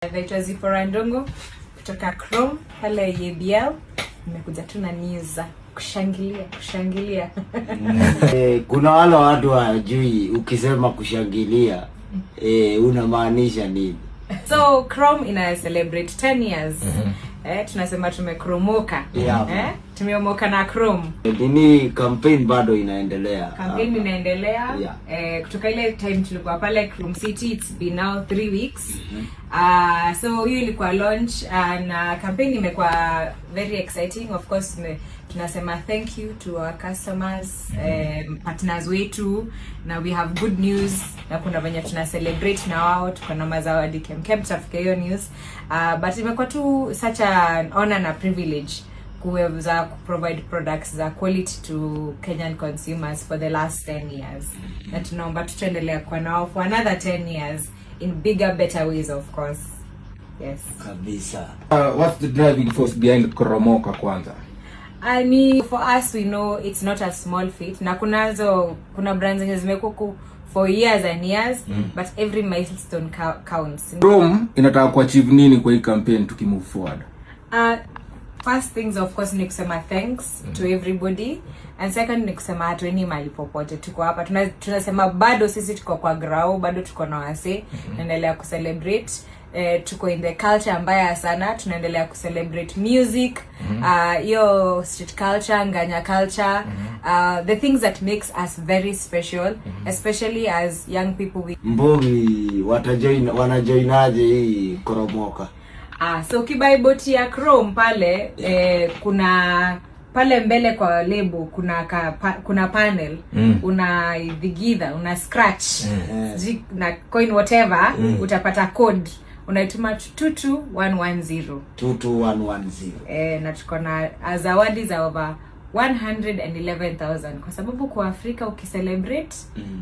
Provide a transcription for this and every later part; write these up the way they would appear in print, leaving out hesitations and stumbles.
Naitwa Zipora Ndongo kutoka Chrome pale YBL. Nimekuja tu na news za kushangilia. Kuna wale watu hawajui ukisema kushangilia unamaanisha nini? So Chrome ina celebrate 10 years. Tunasema tumekromoka. Tumeomoka na Chrome. Nini campaign bado inaendelea? Campaign inaendelea. Kutoka ile time tulikuwa pale Chrome City, it's been now 3 weeks. So hiyo ilikuwa launch na campaign imekuwa very exciting. Of course tunasema thank you to our customers, partners wetu, na we have good news na kuna venye tuna celebrate na wao, tuko na mazawadi kemkem, tutafika hiyo news. But imekuwa tu such an honor na privilege kuweza provide products za quality to Kenyan consumers for the last 10 years. Na tunaomba tutaendelea kwa nao for another 10 years in bigger, better ways, of course. Yes. Kabisa. What's the driving force behind Kromoka kwanza? For us, we know it's not a small feat. Na kuna brands zenye zimekuwa for years and years, but every milestone counts. Chrome inataka kuachieve nini kwa hii campaign tukimove forward? First things, of course, ni kusema thanks to everybody, and second ni kusema hatueni mahali popote, tuko hapa tunasema bado sisi tuko kwa grao, bado tuko na wase, tunaendelea kucelebrate, tuko in the culture mbaya sana, tunaendelea kucelebrate music, yo street culture, nganya culture, the things that makes us very special, especially as young people. Mbogi wanajoinaje hii Kromoka? So kibaiboti ya Chrome pale, kuna pale mbele kwa label kuna panel, una vigitha, una scratch, na coin whatever, utapata code, unaituma 22110. 22110. Na tuko na zawadi za over 111,000 kwa sababu kwa Afrika ukicelebrate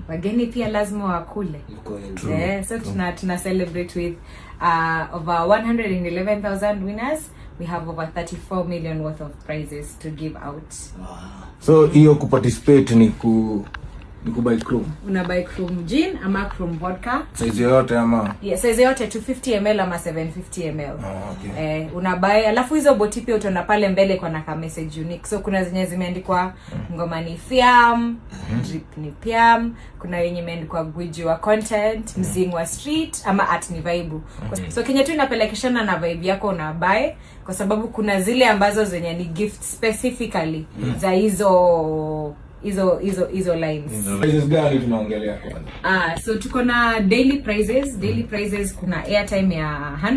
wageni pia lazima wakule. So tuna celebrate with over 111,000 winners. We have over 34 million worth of prizes to give out. Wow. So hiyo kuparticipate ni kubuy Chrome. Una buy Chrome gin ama Chrome vodka. Size yote ama? Yeah, size yote 250 ml ama 750 ml. Okay. Una buy, alafu hizo boti pia utaona pale mbele kwa na message unique. So kuna zenye zimeandikwa ngoma ni fiam, drip ni piam, kuna yenye imeandikwa gwiji wa content, mzing wa street ama art ni vibe. So Kenya tu inapelekeshana na vibe yako una buy, kwa sababu kuna zile ambazo zenye ni gift specifically za hizo lines. Prizes gani tunaongelea kwanza? So tuko na daily prizes. Kuna airtime ya 100